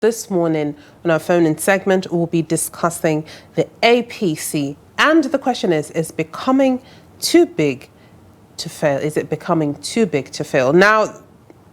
This morning on our phone-in segment, we'll be discussing the APC. And the question is becoming too big to fail? Is it becoming too big to fail? Now,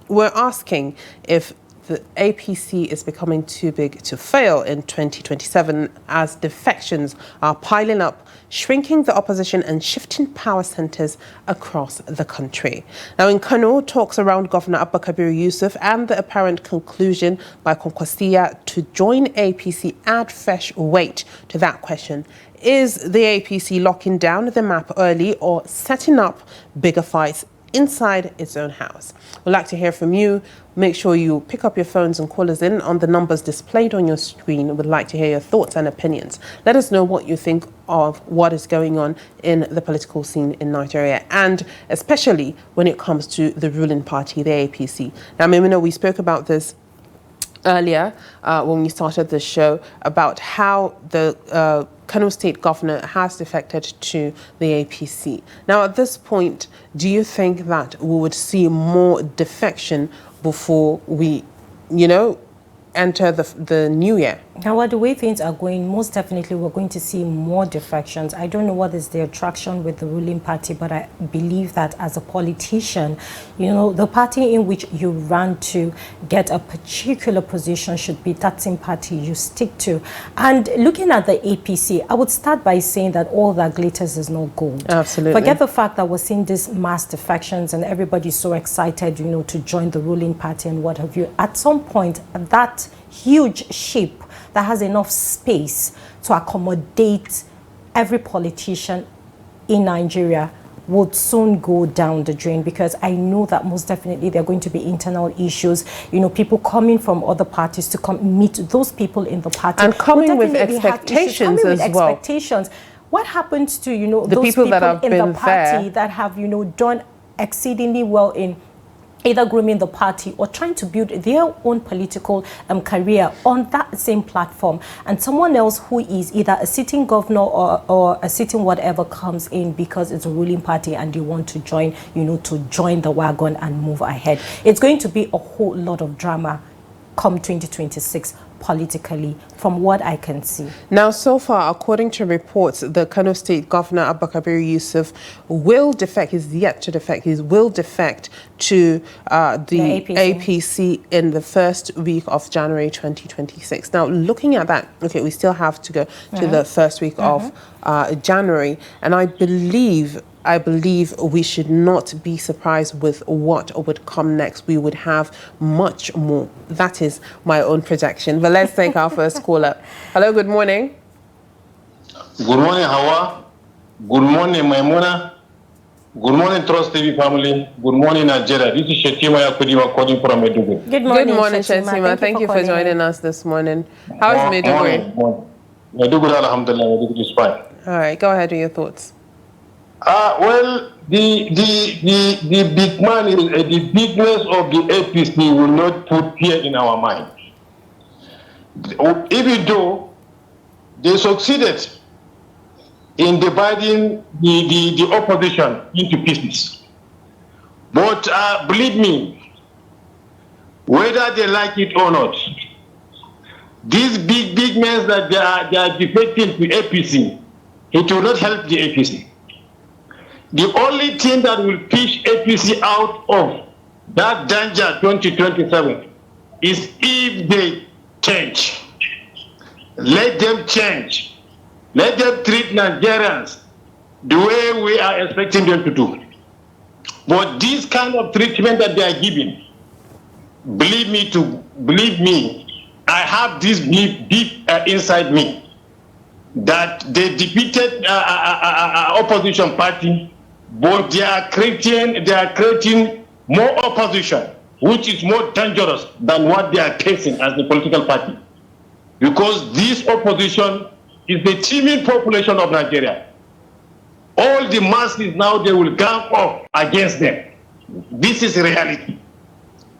we're asking if the APC is becoming too big to fail in 2027 as defections are piling up, shrinking the opposition and shifting power centres across the country. Now in Kano, talks around Governor Abba Kabir Yusuf and the apparent conclusion by Konkwasiya to join APC add fresh weight to that question. Is the APC locking down the map early or setting up bigger fights inside its own house? We'd like to hear from you. Make sure you pick up your phones and call us in on the numbers displayed on your screen. We'd like to hear your thoughts and opinions. Let us know what you think of what is going on in the political scene in Nigeria, and especially when it comes to the ruling party, the APC. Now, Maimuna, we spoke about this earlier when we started the show about how the Kano State Governor has defected to the APC. Now, at this point, do you think that we would see more defection before we, enter the new year? Now, the way things are going, most definitely we're going to see more defections. I don't know what is the attraction with the ruling party, but I believe that as a politician, the party in which you run to get a particular position should be that same party you stick to. And looking at the APC, I would start by saying that all that glitters is not gold. Absolutely. Forget the fact that we're seeing these mass defections and everybody's so excited, to join the ruling party and what have you. At some point, that huge ship that has enough space to accommodate every politician in Nigeria would soon go down the drain, because I know that most definitely there are going to be internal issues, people coming from other parties to come meet those people in the party. And coming with expectations as well. What happens to, the those people that have in been the party there, that have, done exceedingly well in either grooming the party or trying to build their own political career on that same platform, and someone else who is either a sitting governor or a sitting whatever comes in because it's a ruling party and they want to join, to join the wagon and move ahead. It's going to be a whole lot of drama come 2026 politically, from what I can see. Now, so far, according to reports, the Kano State Governor Abba Kabir Yusuf will defect, he's yet to defect, he will defect to the APC in the first week of January 2026. Now, looking at that, okay, we still have to go to the first week of January, and I believe we should not be surprised with what would come next. We would have much more. That is my own projection. But let's take our first caller. Hello, good morning. Good morning, Hauwa. Good morning, Maimuna. Good morning, Trust TV family. Good morning, Nigeria. This is Shetima Yakudiwa calling from Maiduguri. Good morning, Shetima. Thank you for joining us this morning. How is Maiduguri? Maiduguri, alhamdulillah. Maiduguri is fine. All right, go ahead with your thoughts. Well, the big man, the bigness of the APC will not put fear in our mind. Even though they succeeded in dividing the opposition into pieces, but believe me, whether they like it or not, these big men that they are defecting to APC, it will not help the APC. The only thing that will push APC out of that danger 2027 is if they change. Let them change. Let them treat Nigerians the way we are expecting them to do. But this kind of treatment that they are giving, believe me, I have this belief deep inside me that they defeated opposition party, but they are creating more opposition, which is more dangerous than what they are facing as the political party. Because this opposition is the teeming population of Nigeria. All the masses now, they will gang up against them. This is reality.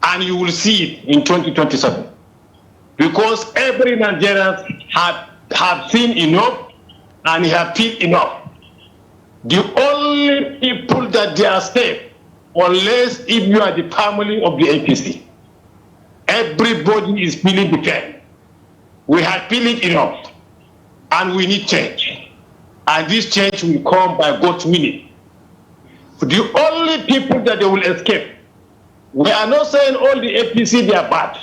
And you will see it in 2027. Because every Nigerian have seen enough and have feel enough. The only people that they are safe, unless if you are the family of the APC, everybody is feeling the pain. We have feel it enough, and we need change. And this change will come by God's willing. The only people that they will escape, we are not saying all the APC they are bad,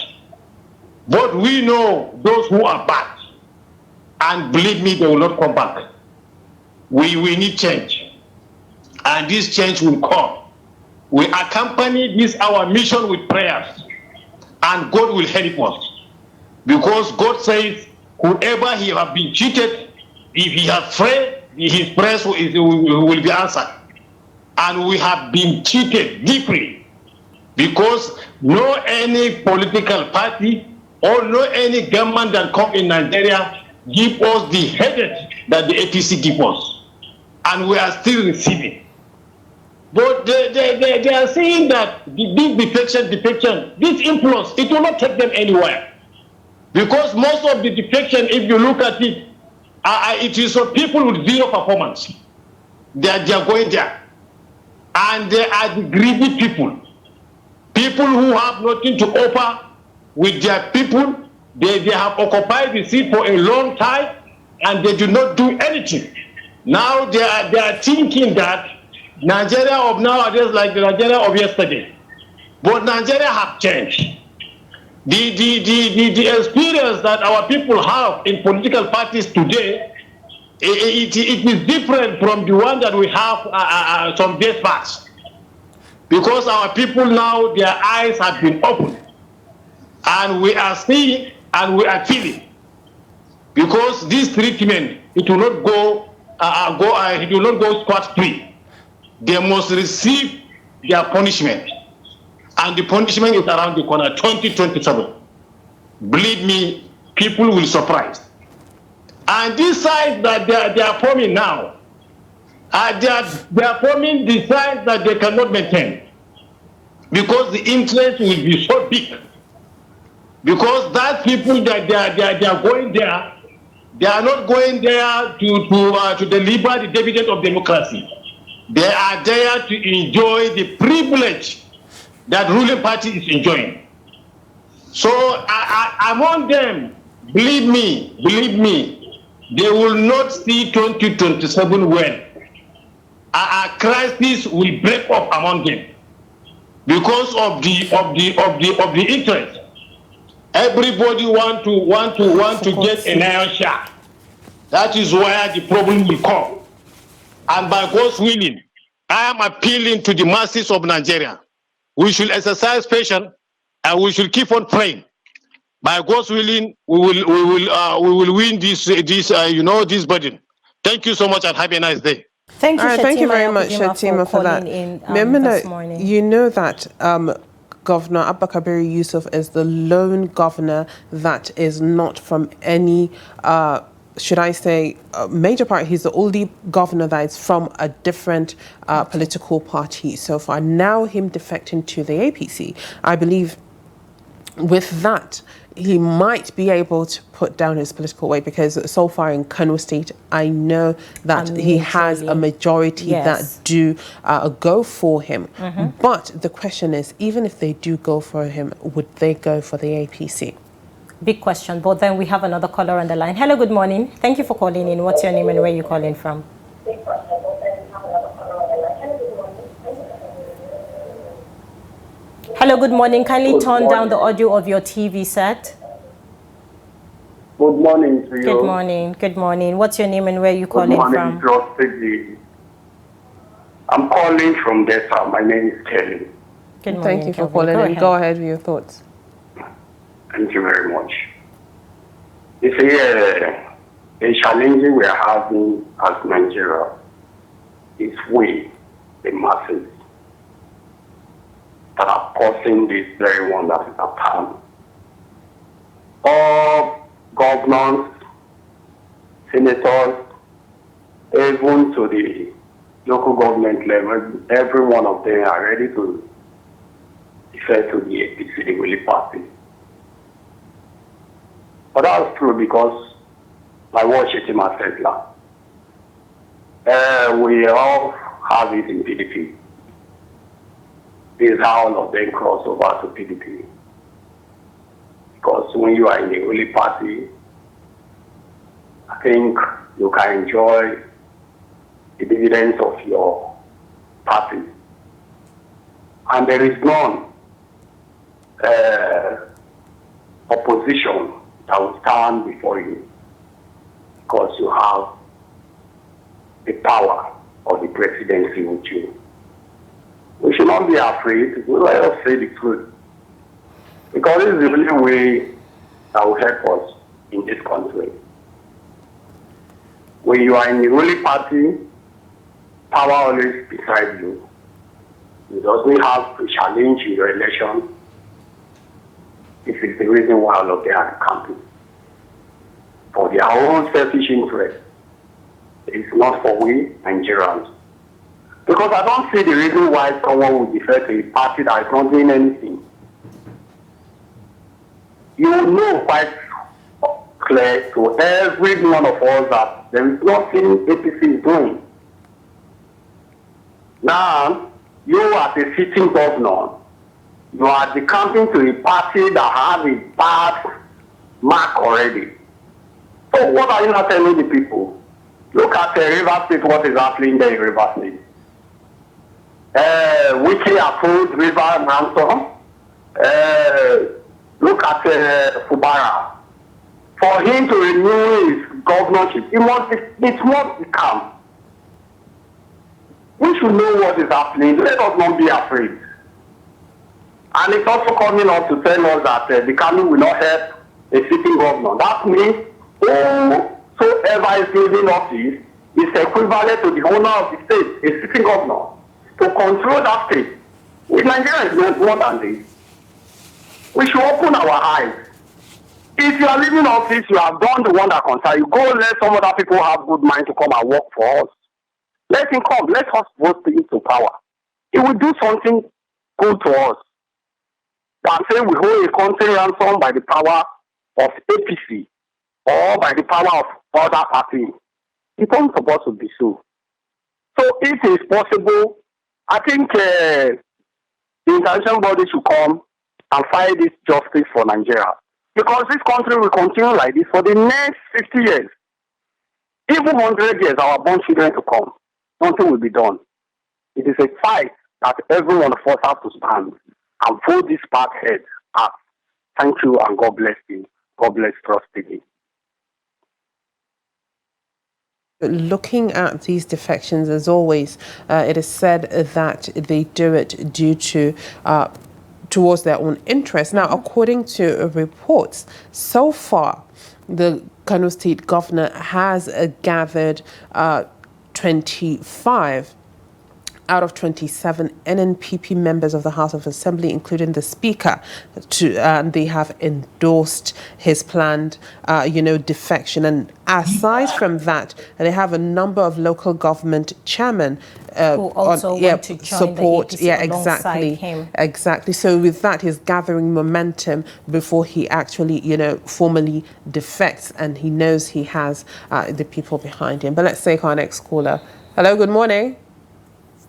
but we know those who are bad, and believe me, they will not come back. We need change, and this change will come. We accompany this our mission with prayers, and God will help us, because God says, whoever he have been cheated, if he has prayed, his prayers will be answered. And we have been cheated deeply, because no any political party or no any government that come in Nigeria give us the headache that the APC give us, and we are still receiving. But they are saying that this defection, this influence, it will not take them anywhere. Because most of the defection, if you look at it, it is for people with zero performance. They are going there. And they are the greedy people. People who have nothing to offer with their people. They have occupied the seat for a long time, and they do not do anything. Now they are thinking that Nigeria of nowadays like the Nigeria of yesterday. But Nigeria have changed. The experience that our people have in political parties today, it is different from the one that we have some days past. Because our people now, their eyes have been opened. And we are seeing and we are feeling. Because this treatment, it will not go scot-free. They must receive their punishment. And the punishment is around the corner, 2027. Believe me, people will be surprised. And this size that they are forming now, they are forming the size that they cannot maintain. Because the interest will be so big. Because that people that they are going there, they are not going there to deliver the dividend of democracy. They are there to enjoy the privilege that ruling party is enjoying. So among them, believe me, they will not see 2027 well. A crisis will break up among them because of the interest. Everybody want to get an iron shot. That is where the problem will come. And by God's willing, I am appealing to the masses of Nigeria. We should exercise patience and we should keep on praying. By God's willing, we will win this burden. Thank you so much and have a nice day. Thank you, Thank you very much, Shatima, for that. Maimuna, you know that Governor Abba Kabir Yusuf is the lone governor that is not from any, should I say, major party. He's the only governor that is from a different political party so far. Now him defecting to the APC, I believe with that, he might be able to put down his political weight, because so far in Kano State, I know that he has a majority that do go for him. But the question is, even if they do go for him, would they go for the APC? Big question. But then we have another caller on the line. Hello, good morning. Thank you for calling in. What's your name and where are you calling from? Hello, good morning. Kindly turn down the audio of your TV set. Good morning to you. Good morning. Good morning. What's your name and where are you calling from? I'm calling from Delta. My name is Kelly. Good morning. Thank you for calling in. Go ahead with your thoughts. Thank you very much. It's a challenge we are having as Nigeria. It's we, the masses, that are causing this very one that is upon. All governors, senators, even to the local government level, every one of them are ready to defer to the APC, the ruling party. But that's true because, like what Shetima said now, we all have it in PDP. This is how all of them cross over to PDP. Because when you are in the ruling party, I think you can enjoy the dividends of your party. And there is none opposition that will stand before you because you have the power of the presidency with you. We should not be afraid. We let us say the truth. Because this is the only way that will help us in this country. When you are in the ruling party, power always beside you. You doesn't have to challenge your election. This is the reason why all of them are camping. For their own selfish interest. It's not for we Nigerians. Because I don't see the reason why someone would defer to a party that is not doing anything. You know quite clear to every one of us that there is nothing APC is doing. Now, you as a sitting governor, you are decamping to a party that has a bad mark already. So what are you not telling the people? Look at the River State, what is happening there in River State. Wiki approved River Ransom. Look at Fubara. For him to renew his governorship, it must become. We should know what is happening. Let us not be afraid. And it's also coming up to tell us that the county will not help a sitting governor. That means whosoever is leaving office is equivalent to the owner of the state, a sitting governor, to control that state. With Nigeria is more than this. We should open our eyes. If you are leaving office, you have done the one that concerns you. Go let some other people have good mind to come and work for us. Let him come. Let us vote him to power. He will do something good to us. Than saying we hold a country ransom by the power of APC or by the power of other parties. It's not supposed to be so. So if it is possible, I think the international body should come and fight this justice for Nigeria. Because this country will continue like this for the next 50 years. Even 100 years, our born children to come. Nothing will be done. It is a fight that every one of us has to stand and pull this path head up. Thank you and God bless you. God bless Trust TV. Looking at these defections, as always, it is said that they do it due to towards their own interest. Now, according to reports, so far, the Kano State governor has gathered 25 out of 27 NNPP members of the House of Assembly, including the Speaker, they have endorsed his planned, defection. And aside from that, they have a number of local government chairmen who also want to join support. The APC alongside him. Exactly. So with that, he's gathering momentum before he actually, formally defects, and he knows he has the people behind him. But let's take our next caller. Hello. Good morning.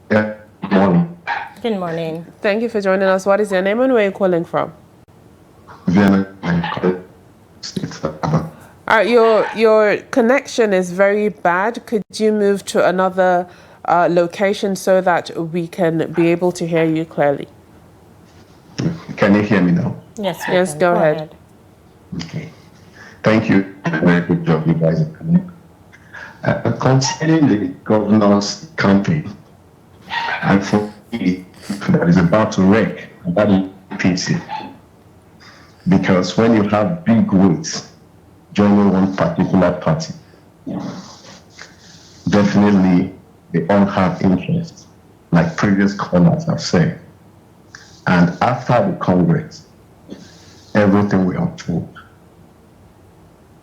Yeah, good morning. Good morning. Thank you for joining us. What is your name and where are you calling from? Vienna. All right, your connection is very bad. Could you move to another location so that we can be able to hear you clearly? Can you hear me now? Yes, go ahead. Okay. Thank you. Very good job, you guys are coming. Concerning the governor's campaign, and for me, that is about to wreck that APC. Because when you have big weights joining one particular party, definitely they all have interest, like previous callers have said. And after the Congress, everything we are told,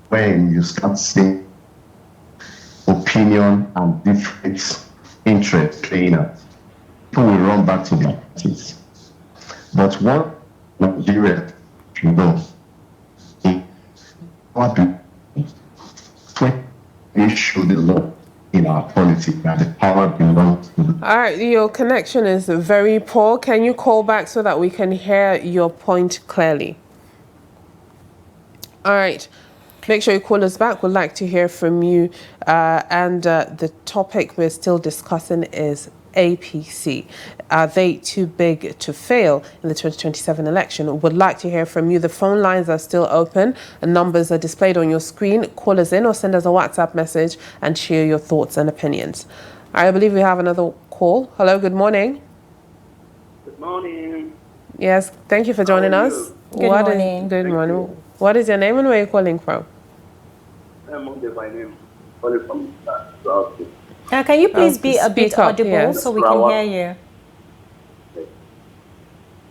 when you start seeing opinion and different interest playing out, people will run back to their parties. But what Nigeria should know is what we show the law in our politics that the power belongs to the... All right, your connection is very poor. Can you call back so that we can hear your point clearly? All right. Make sure you call us back. We'd like to hear from you. The topic we're still discussing is APC. Are they too big to fail in the 2027 election? Would like to hear from you. The phone lines are still open and numbers are displayed on your screen. Call us in or send us a WhatsApp message and share your thoughts and opinions. I believe we have another call. Hello, good morning. Good morning. Yes, thank you for joining us. Good morning. Good morning. What is your name and where are you calling from? I'm on my name. Calling from South. Can you please be a bit up, audible yes. so we can hear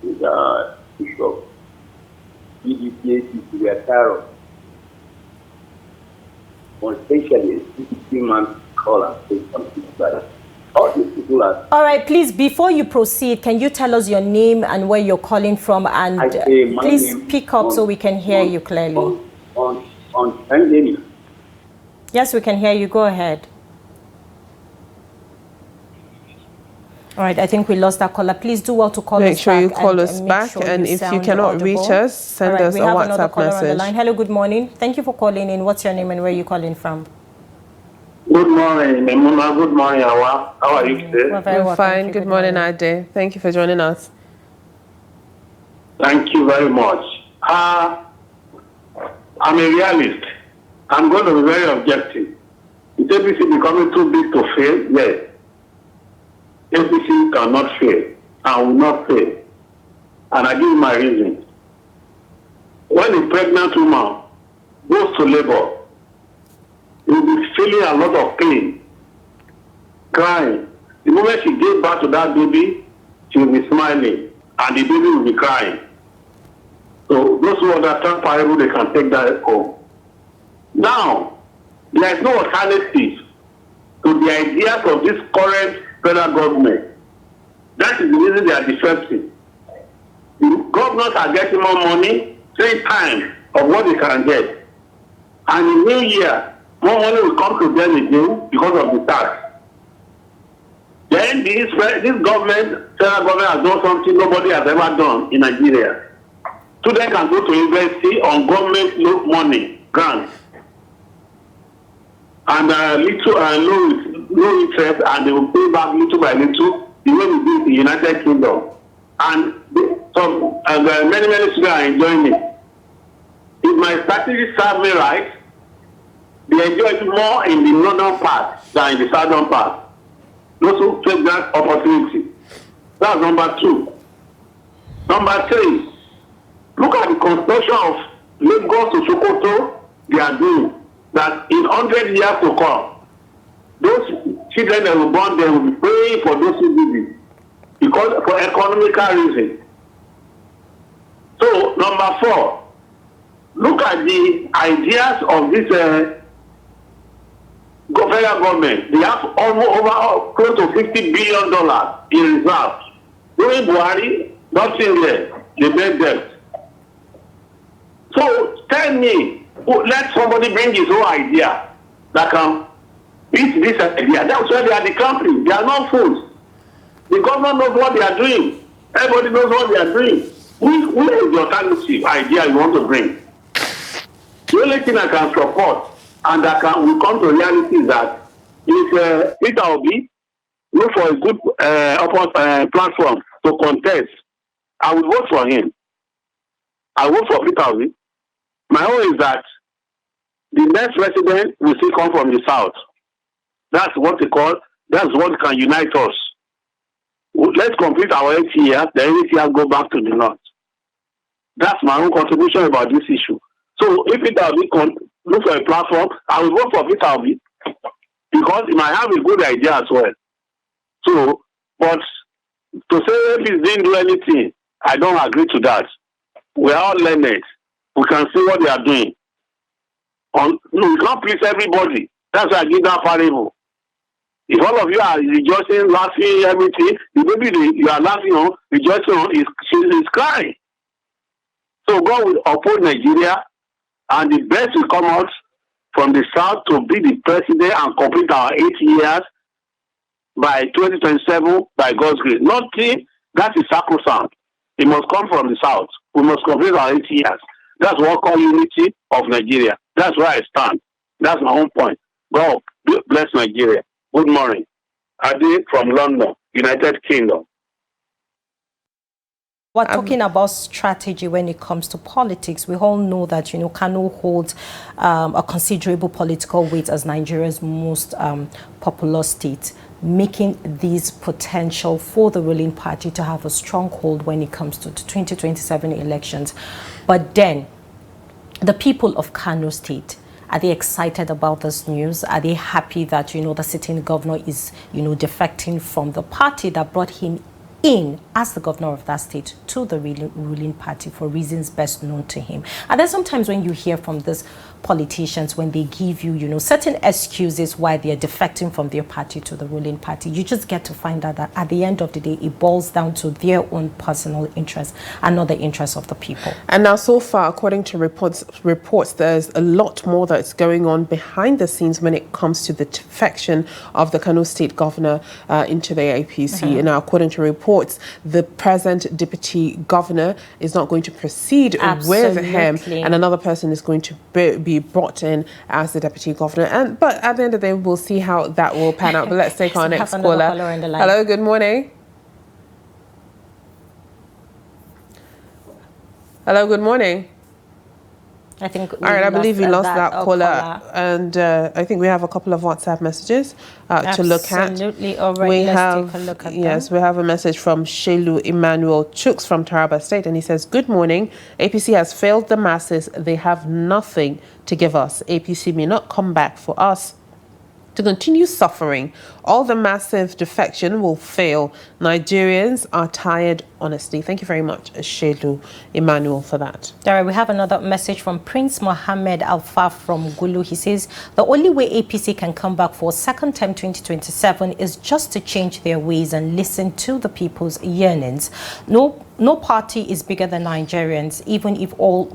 you? Bishop. PDP, we are tired. Especially a 60-man caller say something like that. All these people are. All right, please, before you proceed, can you tell us your name and where you're calling from? And please speak up so we can hear you clearly. On Sunday. Yes, we can hear you. Go ahead. All right, I think we lost that caller. Please do well to call us back. Make sure you call us back, and if you cannot reach us, send us a WhatsApp message. Hello, good morning. Thank you for calling in. What's your name and where are you calling from? Good morning, Maimuna. Good morning, Hauwa. How are you today? We're fine. Good morning, Ade. Thank you for joining us. Thank you very much. I'm a realist. I'm going to be very objective. Is APC becoming too big to fail? Yes. APC cannot fail and will not fail. And I give you my reason. When a pregnant woman goes to labor, you will be feeling a lot of pain, crying. The moment she gives birth to that baby, she will be smiling, and the baby will be crying. So those who understand parable, they can take that home. Now, there is no alternative to the ideas of this current federal government. That is the reason they are defective. The governors are getting more money, 3 times of what they can get. And in New Year, more money will come to them again because of the tax. Then this government, federal government, has done something nobody has ever done in Nigeria. Students can go to university on government money, grants, and low interest, and they will pay back little by little, the way we do in the United Kingdom. And many students are enjoying it. If my strategy serves me right, they enjoy it more in the northern part than in the southern part. Those who take that opportunity. That's number 2. Number 3, look at the construction of Lagos to Sokoto they are doing. That in 100 years to come, those children that were born there will be praying for those who did it. Because for economical reasons. So, number 4, look at the ideas of this federal government. They have over close to $50 billion in reserves. During Buhari, nothing there. They made debt. So tell me, let somebody bring his own idea that can beat this idea. That's why they are the country. They are not fools. The government knows what they are doing. Everybody knows what they are doing. Who is the alternative idea you want to bring? The only thing I can support and that will come to reality is that if Peter Obi look for a good platform to contest, I will vote for him. I vote for Peter Obi. My own is that the next president will still come from the south. That's what that's what can unite us. Let's complete our 8 years, then 8 years go back to the north. That's my own contribution about this issue. So if Peter Obi look for a platform, I will vote for Peter Obi because he might have a good idea as well. So, but to say if he didn't do anything, I don't agree to that. We are all learned. We can see what they are doing. We can't please everybody. That's why I give that parable. If all of you are rejoicing, laughing, everything, the baby you are laughing on, rejoicing on, is crying. So God will uphold Nigeria, and the best will come out from the south to be the president and complete our 8 years by 2027 by God's grace. Nothing that is sacrosanct. It must come from the south. We must complete our 8 years. That's what we call unity of Nigeria. That's where I stand. That's my own point. God bless Nigeria. Good morning. Adi from London, United Kingdom. We're talking about strategy when it comes to politics. We all know that, Kano holds a considerable political weight as Nigeria's most populous state, making this potential for the ruling party to have a stronghold when it comes to the 2027 elections. But then, the people of Kano State, are they excited about this news? Are they happy that, the sitting governor is, defecting from the party that brought him in as the governor of that state to the ruling party for reasons best known to him? And then sometimes when you hear from these politicians, when they give you, certain excuses why they're defecting from their party to the ruling party, you just get to find out that at the end of the day, it boils down to their own personal interests and not the interests of the people. And now, so far, according to reports, there's a lot more that's going on behind the scenes when it comes to the defection of the Kano State governor into the APC. And now, according to reports, the present deputy governor is not going to proceed with him, and another person is going to be brought in as the deputy governor. But at the end of the day, we'll see how that will pan out. But let's take our next caller. Hello, good morning. Hello, good morning. I think. All right, I believe we lost that caller. And I think we have a couple of WhatsApp messages to look at. Absolutely. All right, let's take a look at them. We have a message from Shelu Emmanuel Chooks from Taraba State, and he says, good morning. APC has failed the masses. They have nothing to give us. APC may not come back for us to continue suffering. All the massive defection will fail. Nigerians are tired, honestly. Thank you very much, Shelu Emmanuel, for that. All right, we have another message from Prince Mohammed Alfa from Gulu. He says, the only way APC can come back for second term 2027 is just to change their ways and listen to the people's yearnings. No party is bigger than Nigerians, even if all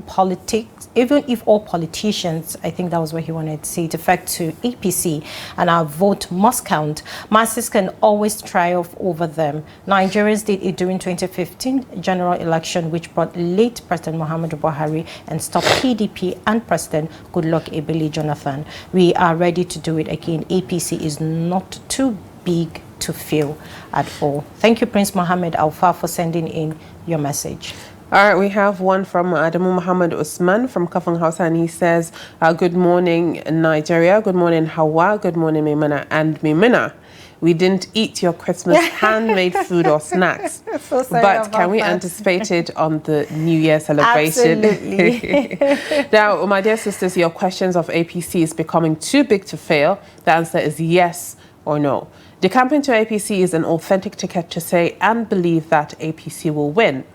politicians, I think that was what he wanted to say, defect to APC, and our vote must count. Masses can always triumph over them. Nigerians did it during 2015 general election, which brought late President Muhammadu Buhari and stopped PDP and President Goodluck Ebele Jonathan. We are ready to do it again. APC is not too big to fail at all. Thank you, Prince Mohammed Alfa, for sending in your message. All right, we have one from Adamu Muhammad Usman from Kafang House, and he says, good morning, Nigeria. Good morning, Hauwa. Good morning, Maimuna and Maimuna. We didn't eat your Christmas handmade food or snacks, so but can we anticipate it on the New Year celebration? Absolutely. Now, my dear sisters, your questions of APC is becoming too big to fail. The answer is yes or no. Decamping to APC is an authentic ticket to say and believe that APC will win.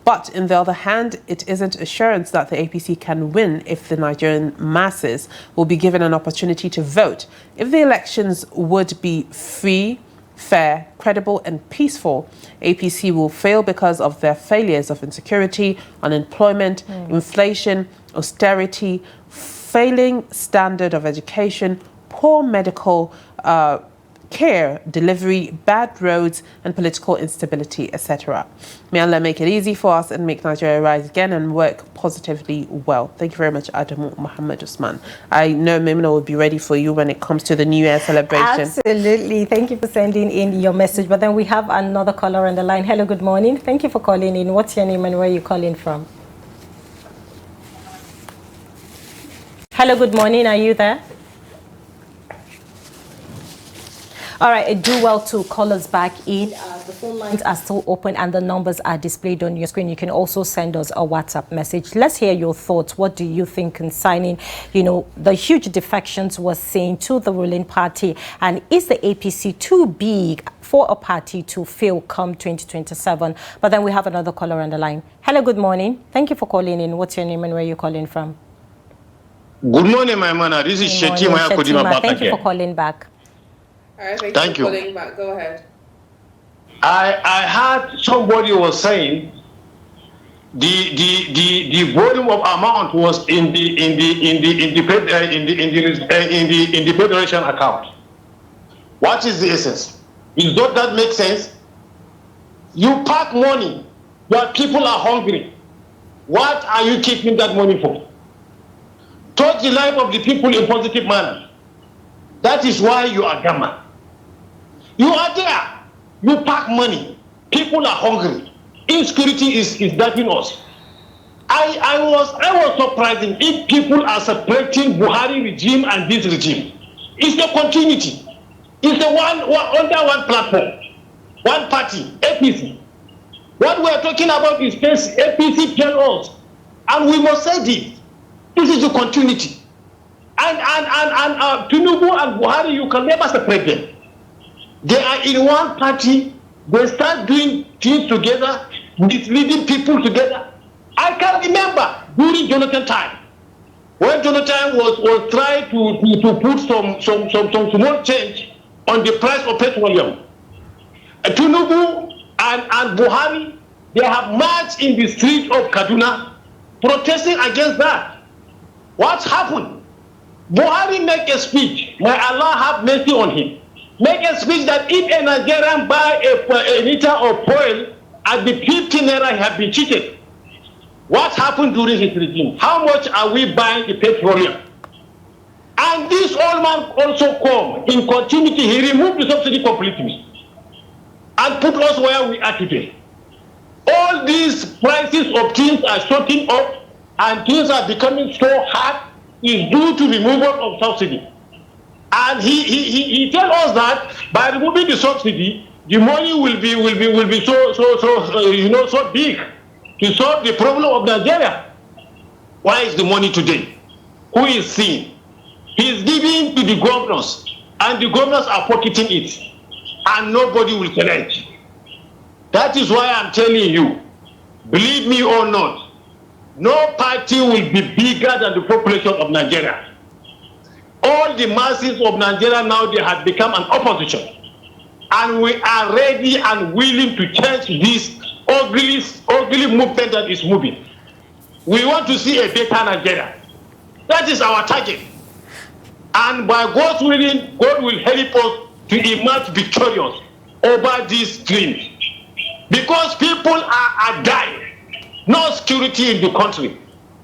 But on the other hand, it isn't assurance that the APC can win if the Nigerian masses will be given an opportunity to vote. If the elections would be free, fair, credible and peaceful, APC will fail because of their failures of insecurity, unemployment, inflation, austerity, failing standard of education, poor medical care, delivery, bad roads, and political instability, etc. May Allah make it easy for us and make Nigeria rise again and work positively well. Thank you very much, Adamu Muhammad Usman. I know Maimuna will be ready for you when it comes to the New Year celebration. Absolutely. Thank you for sending in your message. But then we have another caller on the line. Hello, good morning. Thank you for calling in. What's your name and where are you calling from? Hello, good morning. Are you there? All right, do well to call us back in. The phone lines are still open and the numbers are displayed on your screen. You can also send us a WhatsApp message. Let's hear your thoughts. What do you think concerning, the huge defections we're seeing to the ruling party? And is the APC too big for a party to fail come 2027? But then we have another caller on the line. Hello, good morning. Thank you for calling in. What's your name and where are you calling from? Good morning, Maimuna. This is Shetima Kodima back Thank you again. for calling back. All right, thank you. Calling back. Go ahead. I heard somebody was saying the volume of amount was in the federation account. What is the essence? Does that make sense? You pack money, but people are hungry. What are you keeping that money for? touch the life of the people in positive manner. That is why you are gamma. You are there. You pack money. People are hungry. Insecurity is damaging us. I was surprised if people are separating Buhari regime and this regime. It's a continuity. It's a under one platform, one party, APC. What we are talking about is APC tell us, and we must say this. This is a continuity. And tinubu and Buhari, you can never separate them. They are in one party. They start doing things together, misleading people together. I can remember during Jonathan time, when Jonathan was trying to put some small change on the price of petroleum. Tinubu and Buhari, they have marched in the streets of Kaduna protesting against that. What happened? Buhari make a speech, may Allah have mercy on him. Make a speech that if a Nigerian buy a liter of oil at the 15 naira, he have been cheated. What happened during his regime? How much are we buying the petroleum? And this old man also come in continuity. He removed the subsidy completely and put us where we are today. All these prices of things are shooting up and things are becoming so hard is due to removal of subsidy. And he tell us that by removing the subsidy, the money will be so big to solve the problem of Nigeria. Where is the money today? Who is seeing? He is giving to the governors, and the governors are pocketing it, and nobody will challenge. That is why I'm telling you, believe me or not, no party will be bigger than the population of Nigeria. All the masses of Nigeria now, they have become an opposition. And we are ready and willing to change this ugly movement that is moving. We want to see a better Nigeria. That is our target. And by God's willing, God will help us to emerge victorious over these dreams. Because people are dying. No security in the country.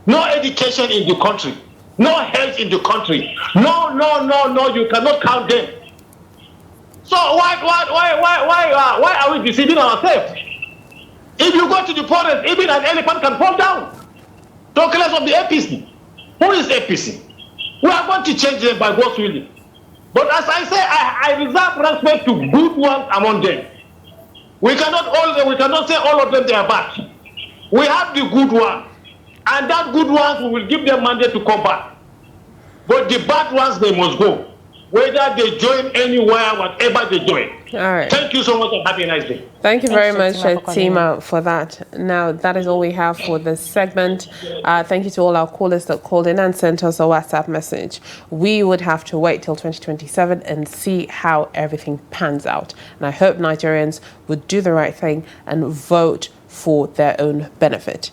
No education in the country. No health in the country. No, you cannot count them. So why are we deceiving ourselves? If you go to the forest, even an elephant can fall down. Talk less of the APC. Who is APC? We are going to change them by God's will. But as I say, I reserve respect to good ones among them. We cannot say all of them they are bad. We have the good ones, and that good ones we will give them mandate to come back. But the bad ones, they must go. Whether they join anywhere, whatever they join. All right. Thank you so much and have a nice day. Thank you very much, Tima, for that. Now, that is all we have for this segment. Thank you to all our callers that called in and sent us a WhatsApp message. We would have to wait till 2027 and see how everything pans out. And I hope Nigerians would do the right thing and vote for their own benefit.